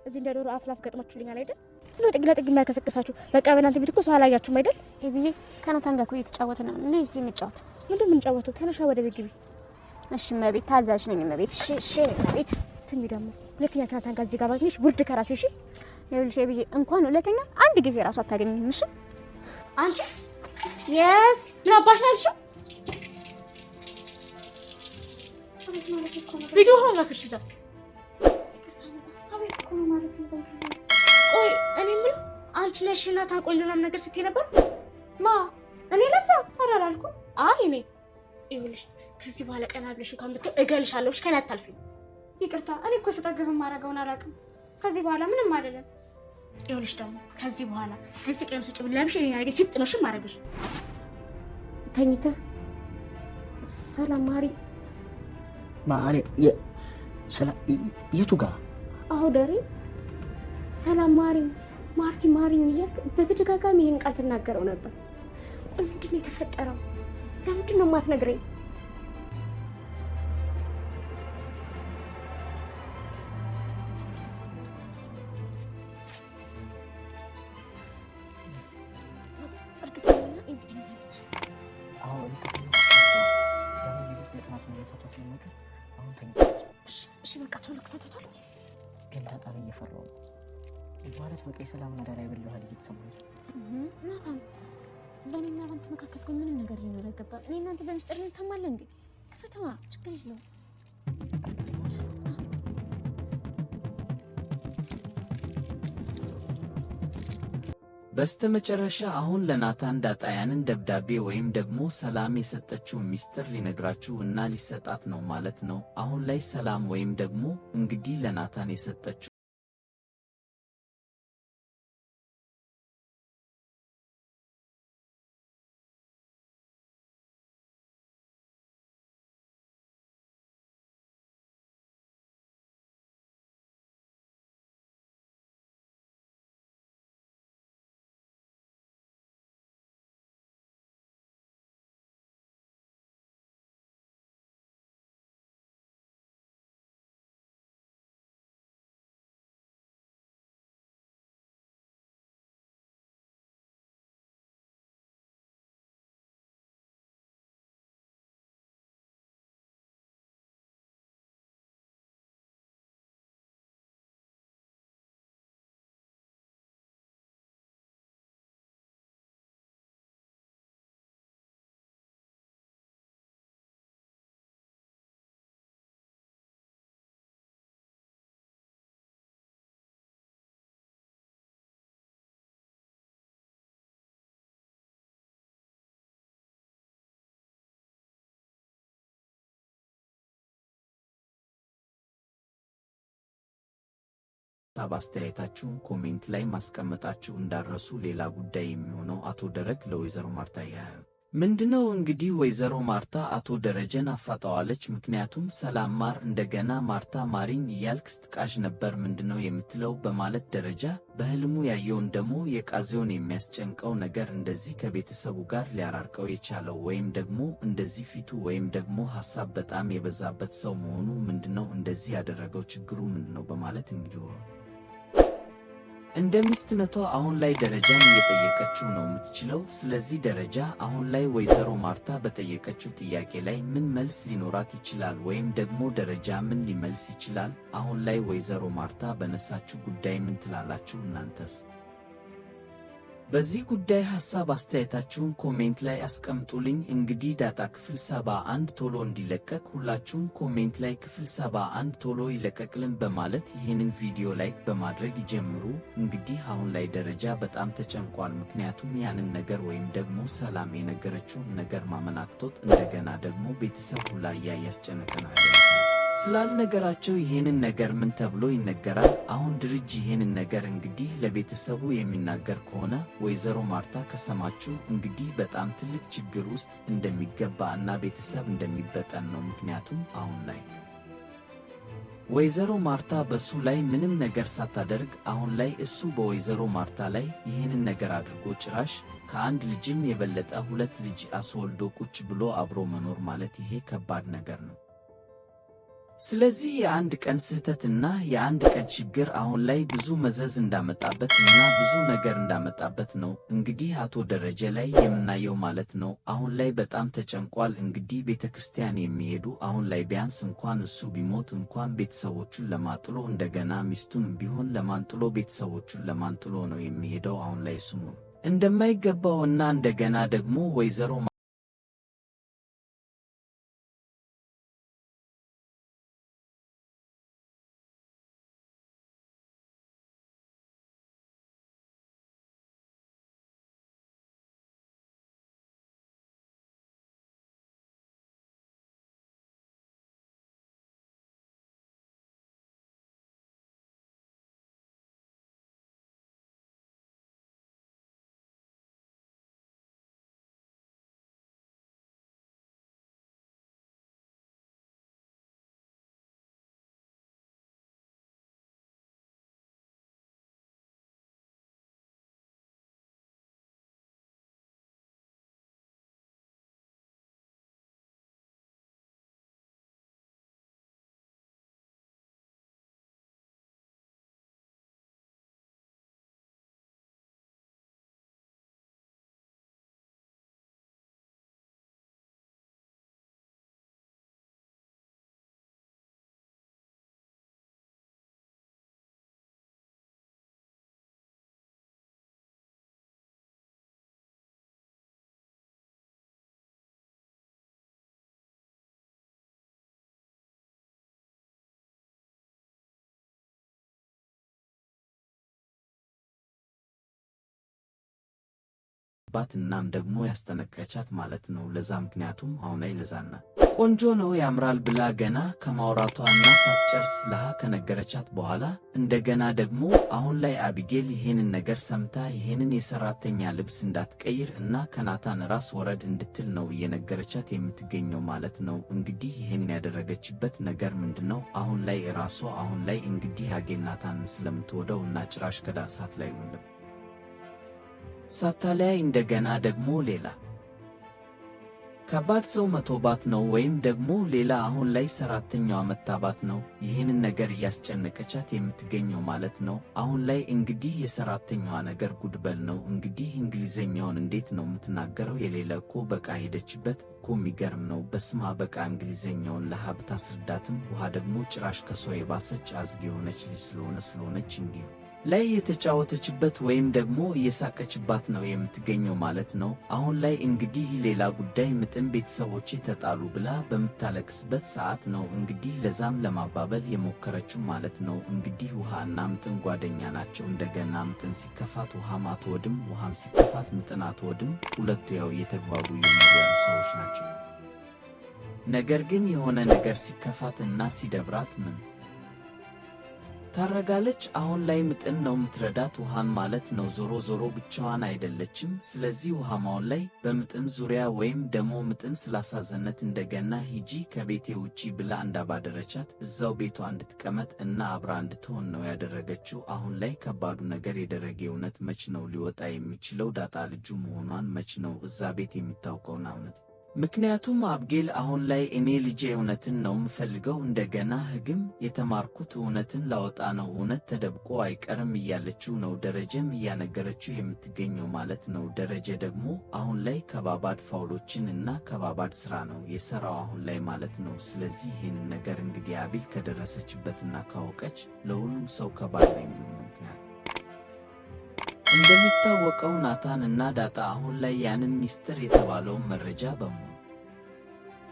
እዚህ እንደዶሮ አፍላፍ ገጥማችሁልኛል አይደል? ነው ጥግ ለጥግ የሚያከሰክሳችሁ። በቃ በእናንተ ቤት እኮ ሰው አላያችሁም አይደል? ኤቢዬ ከናታን ጋር እኮ እየተጫወትን ነው። ነይ እዚህ እንጫወት። ምንድን ምን ጫወቱ? ተነሻ ወደ ቤት ግቢ። እሺ መቤት ታዛዥ ነኝ መቤት። እሺ መቤት። ስሚ ደግሞ ሁለተኛ ከናታን ጋር እዚህ ጋር ባግኝሽ ውርድ ከራሴ። እሺ ይኸውልሽ ኤቢዬ እንኳን ሁለተኛ አንድ ጊዜ ራሱ አታገኝም። እሺ አንቺ የስ ምን አባሽ ነው ያልሽው? ዝግ ሆኖ ላክሽ እዛ። አቤት እኮ ነው ማለት ነው። ቆይ እኔ ምን አንቺ ነሽ ናታን ቆይ ለናም ነገር ስትይ ነበር? ማ እኔ ለዛ አራራልኩ። አይ እኔ ይኸውልሽ ከዚህ በኋላ ቀና ብለሽ እንኳን ብትይ እገልሻለሁ። እሺ ከኔ አታልፊም። ይቅርታ እኔ እኮ ስጠግብ ማረጋውን አላውቅም። ከዚህ በኋላ ምንም አይደለም። ይኸውልሽ ደግሞ ከዚህ በኋላ ከዚህ ቀን ውጭ ብለምሽ እኔ ያርገ ሲጥነሽ ማረግሽ ተኝተህ ሰላም ማሪ ማሪ ሰላም የቱ ጋር አሁደሪ ሰላም ማሪ ማርቲ ማሪኝ እያልክ በተደጋጋሚ ይህን ቃል ትናገረው ነበር። ቆይ ምንድን ነው የተፈጠረው? ለምንድን ነው የማትነግረኝ? እሺ በቃ ቶሎ ክፈተቶሎ ግን በጣም እየፈራሁ ነው ማለት በቃ ሰላም ነገር አይበልሃል እየተሰማኝ ናታን በእኔና ባንተ መካከል እኮ ምንም ነገር ሊኖር አይገባም። እኔ እናንተ በሚስጥር እንታማለን እንዴ? ክፈተዋ ችግር የለውም። በስተመጨረሻ አሁን ለናታን ዳጣያንን ደብዳቤ ወይም ደግሞ ሰላም የሰጠችው ሚስጥር ሊነግራችሁ እና ሊሰጣት ነው ማለት ነው። አሁን ላይ ሰላም ወይም ደግሞ እንግዲህ ለናታን የሰጠችው አስተያየታችሁን ኮሜንት ላይ ማስቀመጣችሁ እንዳረሱ። ሌላ ጉዳይ የሚሆነው አቶ ደረግ ለወይዘሮ ማርታ ምንድነው እንግዲህ ወይዘሮ ማርታ አቶ ደረጀን አፋጣዋለች። ምክንያቱም ሰላም ማር እንደገና ማርታ ማሪኝ እያልክ ስትቃዥ ነበር ምንድነው የምትለው በማለት ደረጃ በህልሙ ያየውን ደግሞ የቃዜውን የሚያስጨንቀው ነገር እንደዚህ ከቤተሰቡ ጋር ሊያራርቀው የቻለው ወይም ደግሞ እንደዚህ ፊቱ ወይም ደግሞ ሐሳብ በጣም የበዛበት ሰው መሆኑ ምንድነው እንደዚህ ያደረገው ችግሩ ምንድነው በማለት እንግዲህ እንደ ሚስትነቷ አሁን ላይ ደረጃን እየጠየቀችው ነው የምትችለው። ስለዚህ ደረጃ አሁን ላይ ወይዘሮ ማርታ በጠየቀችው ጥያቄ ላይ ምን መልስ ሊኖራት ይችላል? ወይም ደግሞ ደረጃ ምን ሊመልስ ይችላል? አሁን ላይ ወይዘሮ ማርታ በነሳችው ጉዳይ ምን ትላላችሁ እናንተስ? በዚህ ጉዳይ ሐሳብ አስተያየታችሁን ኮሜንት ላይ አስቀምጡልኝ። እንግዲህ ዳጣ ክፍል 71 ቶሎ እንዲለቀቅ ሁላችሁም ኮሜንት ላይ ክፍል 71 ቶሎ ይለቀቅልን በማለት ይህንን ቪዲዮ ላይክ በማድረግ ይጀምሩ። እንግዲህ አሁን ላይ ደረጃ በጣም ተጨንቋል። ምክንያቱም ያንን ነገር ወይም ደግሞ ሰላም የነገረችውን ነገር ማመን አቅቶት እንደገና ደግሞ ቤተሰብ ሁላ ያስጨነቀናል ስላልነገራቸው ይሄንን ነገር ምን ተብሎ ይነገራል? አሁን ድርጅ ይሄንን ነገር እንግዲህ ለቤተሰቡ የሚናገር ከሆነ ወይዘሮ ማርታ ከሰማችሁ እንግዲህ በጣም ትልቅ ችግር ውስጥ እንደሚገባ እና ቤተሰብ እንደሚበጠን ነው። ምክንያቱም አሁን ላይ ወይዘሮ ማርታ በሱ ላይ ምንም ነገር ሳታደርግ አሁን ላይ እሱ በወይዘሮ ማርታ ላይ ይህንን ነገር አድርጎ ጭራሽ ከአንድ ልጅም የበለጠ 2 ልጅ አስወልዶ ቁጭ ብሎ አብሮ መኖር ማለት ይሄ ከባድ ነገር ነው። ስለዚህ የአንድ ቀን ስህተትና የአንድ ቀን ችግር አሁን ላይ ብዙ መዘዝ እንዳመጣበት እና ብዙ ነገር እንዳመጣበት ነው እንግዲህ አቶ ደረጀ ላይ የምናየው ማለት ነው። አሁን ላይ በጣም ተጨንቋል። እንግዲህ ቤተክርስቲያን የሚሄዱ አሁን ላይ ቢያንስ እንኳን እሱ ቢሞት እንኳን ቤተሰቦቹን ለማጥሎ እንደገና ሚስቱን ቢሆን ለማንጥሎ ቤተሰቦቹን ለማንጥሎ ነው የሚሄደው። አሁን ላይ እሱ ነው እንደማይገባው እና እንደገና ደግሞ ወይዘሮ እናም ደግሞ ያስጠነቀቻት ማለት ነው። ለዛ ምክንያቱም አሁን ላይ ለዛና ቆንጆ ነው ያምራል ብላ ገና ከማውራቷና ሳትጨርስ ለሃ ከነገረቻት በኋላ እንደገና ደግሞ አሁን ላይ አቢጌል ይሄንን ነገር ሰምታ ይሄንን የሰራተኛ ልብስ እንዳትቀይር እና ከናታን ራስ ወረድ እንድትል ነው እየነገረቻት የምትገኘው ማለት ነው። እንግዲህ ይሄንን ያደረገችበት ነገር ምንድነው? አሁን ላይ ራሷ አሁን ላይ እንግዲህ አጌል ናታንን ስለምትወደው እና ጭራሽ ከዳሳት ላይ ወንድም ሳታላይ እንደገና ደግሞ ሌላ ከባድ ሰው መቶባት ነው ወይም ደግሞ ሌላ አሁን ላይ ሰራተኛዋ መታባት ነው ይህንን ነገር እያስጨነቀቻት የምትገኘው ማለት ነው። አሁን ላይ እንግዲህ የሰራተኛዋ ነገር ጉድበል ነው። እንግዲህ እንግሊዘኛውን እንዴት ነው የምትናገረው? የሌለ እኮ በቃ ሄደችበት እኮ የሚገርም ነው። በስማ በቃ እንግሊዘኛውን ለሀብታ ስርዳትም ውሃ ደግሞ ጭራሽ ከሷ የባሰች አዝግ የሆነች ልጅ ስለሆነች እንዲሁ ላይ የተጫወተችበት ወይም ደግሞ እየሳቀችባት ነው የምትገኘው ማለት ነው። አሁን ላይ እንግዲህ ሌላ ጉዳይ ምጥን ቤተሰቦቼ ተጣሉ ብላ በምታለቅስበት ሰዓት ነው እንግዲህ ለዛም ለማባበል የሞከረችው ማለት ነው። እንግዲህ ውሃ እና ምጥን ጓደኛ ናቸው። እንደገና ምጥን ሲከፋት ውሃም አትወድም፣ ውሃም ሲከፋት ምጥን አትወድም። ሁለቱ ያው እየተግባቡ የሚኖሩ ሰዎች ናቸው። ነገር ግን የሆነ ነገር ሲከፋት እና ሲደብራት ምን ታረጋለች? አሁን ላይ ምጥን ነው የምትረዳት ውሃን ማለት ነው። ዞሮ ዞሮ ብቻዋን አይደለችም። ስለዚህ ውሃማውን ላይ በምጥን ዙሪያ ወይም ደግሞ ምጥን ስላሳዘነት እንደገና ሂጂ ከቤቴ ውጪ ብላ እንዳባደረቻት እዛው ቤቷ እንድትቀመጥ እና አብራ እንድትሆን ነው ያደረገችው። አሁን ላይ ከባዱ ነገር የደረገ እውነት መች ነው ሊወጣ የሚችለው? ዳጣ ልጁ መሆኗን መች ነው እዛ ቤት የሚታወቀውና እውነት ምክንያቱም አብጌል አሁን ላይ እኔ ልጄ እውነትን ነው የምፈልገው፣ እንደገና ሕግም የተማርኩት እውነትን ላወጣ ነው፣ እውነት ተደብቆ አይቀርም እያለችው ነው ደረጀም እያነገረችው የምትገኘው ማለት ነው። ደረጀ ደግሞ አሁን ላይ ከባባድ ፋውሎችን እና ከባባድ ስራ ነው የሰራው አሁን ላይ ማለት ነው። ስለዚህ ይህንን ነገር እንግዲህ አቤል ከደረሰችበትና ካወቀች ለሁሉም ሰው ከባድ ነው የሚሆነው። ምክንያት እንደሚታወቀው ናታን እና ዳጣ አሁን ላይ ያንን ሚስጥር የተባለውን መረጃ በሙሉ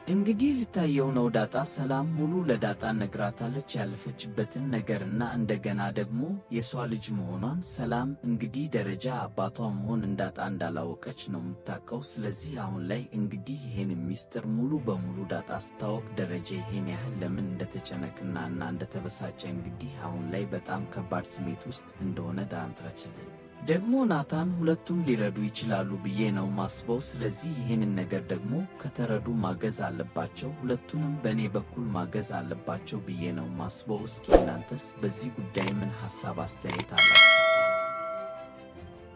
እንግዲህ ልታየው ነው። ዳጣ ሰላም ሙሉ ለዳጣ ነግራታለች ያለፈችበትን ነገርና እንደገና ደግሞ የሷ ልጅ መሆኗን። ሰላም እንግዲህ ደረጃ አባቷ መሆን እንዳጣ እንዳላወቀች ነው የምታውቀው። ስለዚህ አሁን ላይ እንግዲህ ይሄን ሚስጥር ሙሉ በሙሉ ዳጣ ስታወቅ ደረጃ ይሄን ያህል ለምን እንደተጨነቅና እንደተበሳጨ እንግዲህ አሁን ላይ በጣም ከባድ ስሜት ውስጥ እንደሆነ ዳንትራችልን ደግሞ ናታን ሁለቱም ሊረዱ ይችላሉ ብዬ ነው ማስበው። ስለዚህ ይህንን ነገር ደግሞ ከተረዱ ማገዝ አለባቸው፣ ሁለቱንም በእኔ በኩል ማገዝ አለባቸው ብዬ ነው ማስበው። እስኪ እናንተስ በዚህ ጉዳይ ምን ሐሳብ አስተያየት አላችሁ?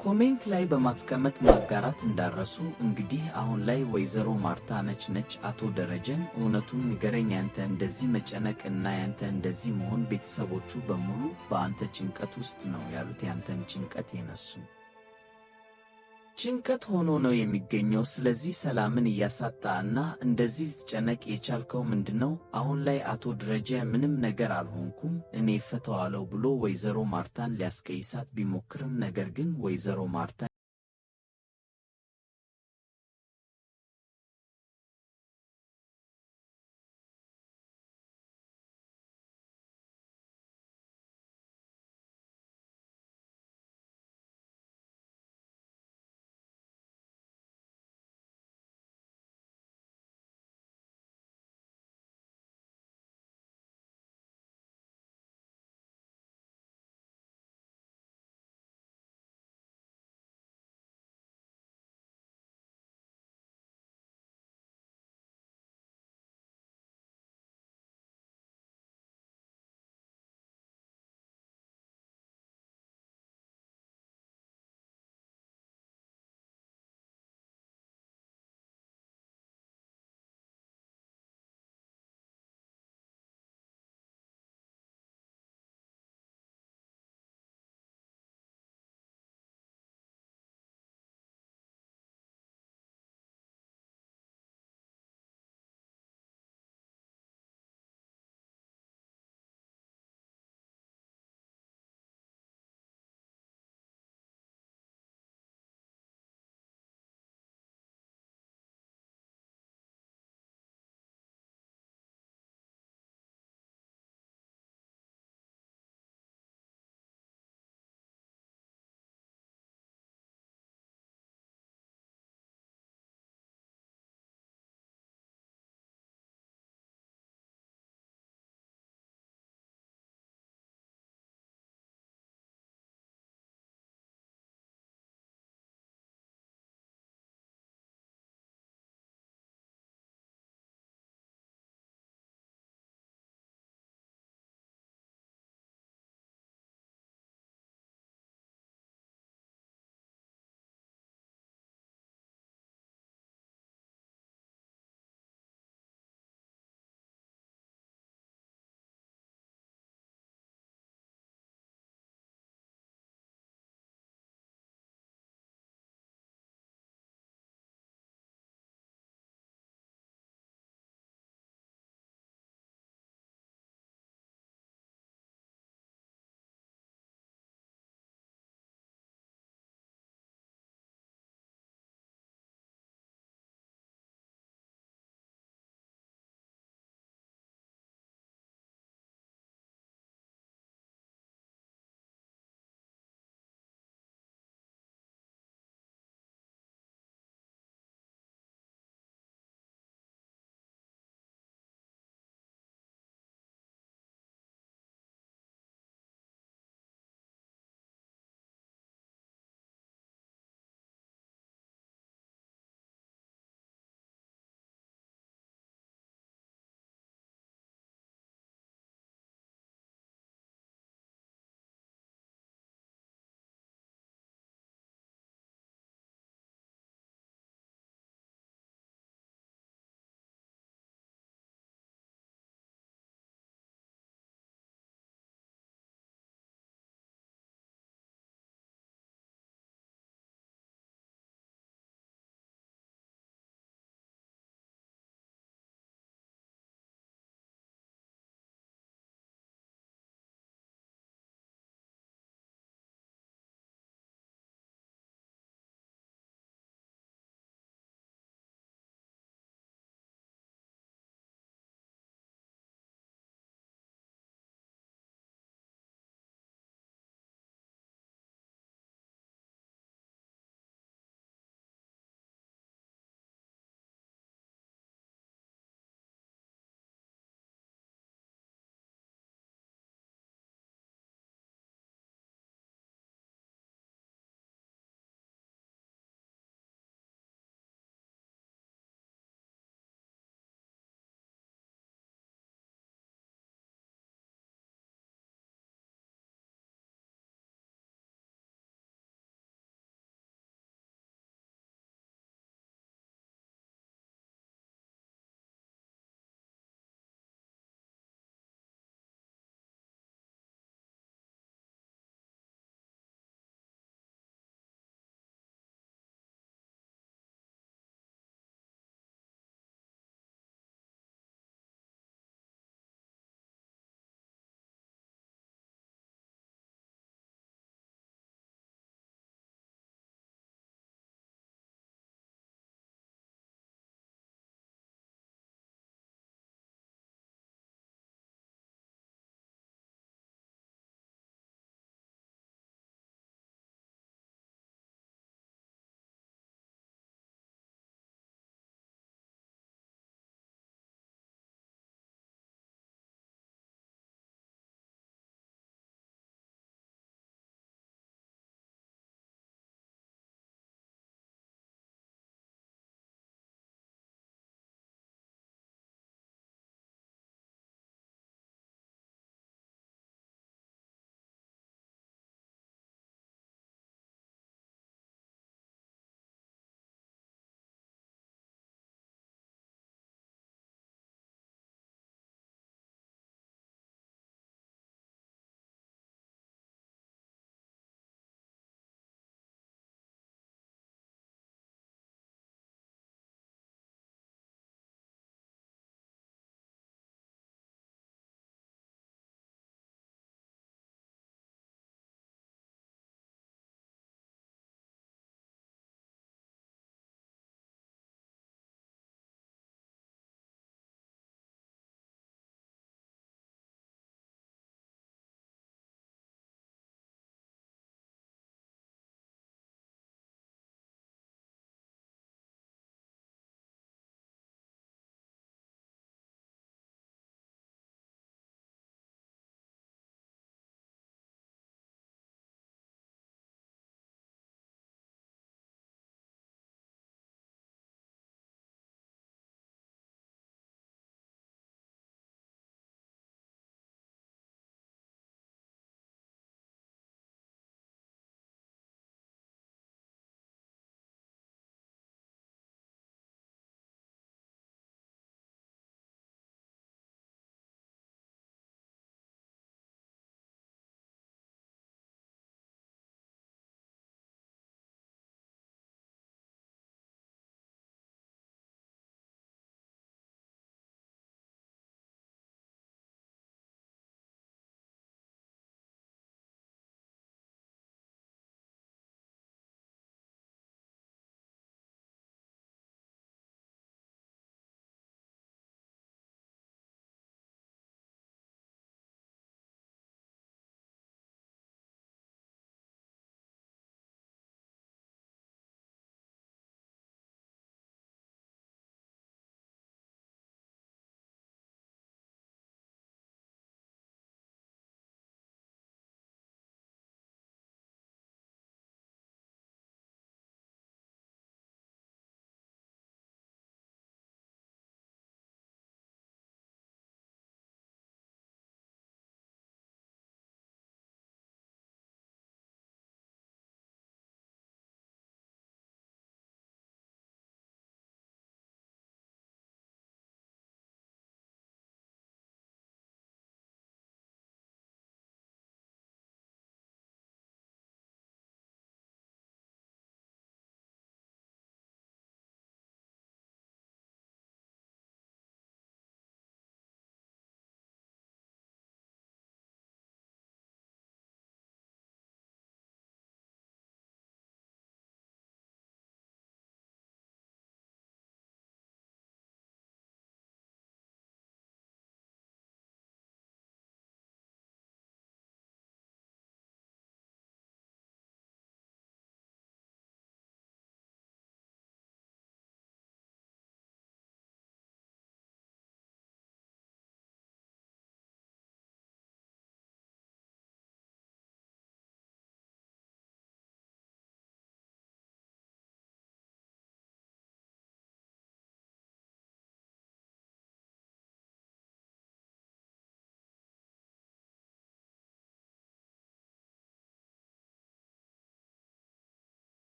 ኮሜንት ላይ በማስቀመጥ ማጋራት እንዳረሱ። እንግዲህ አሁን ላይ ወይዘሮ ማርታ ነች አቶ ደረጀን እውነቱን ንገረኝ፣ ያንተ እንደዚህ መጨነቅ እና ያንተ እንደዚህ መሆን ቤተሰቦቹ በሙሉ በአንተ ጭንቀት ውስጥ ነው ያሉት። ያንተን ጭንቀት የነሱ ጭንቀት ሆኖ ነው የሚገኘው። ስለዚህ ሰላምን እያሳጣ እና እንደዚህ ልትጨነቅ የቻልከው ምንድነው? አሁን ላይ አቶ ደረጀ ምንም ነገር አልሆንኩም እኔ ፈተዋለሁ ብሎ ወይዘሮ ማርታን ሊያስቀይሳት ቢሞክርም ነገር ግን ወይዘሮ ማርታ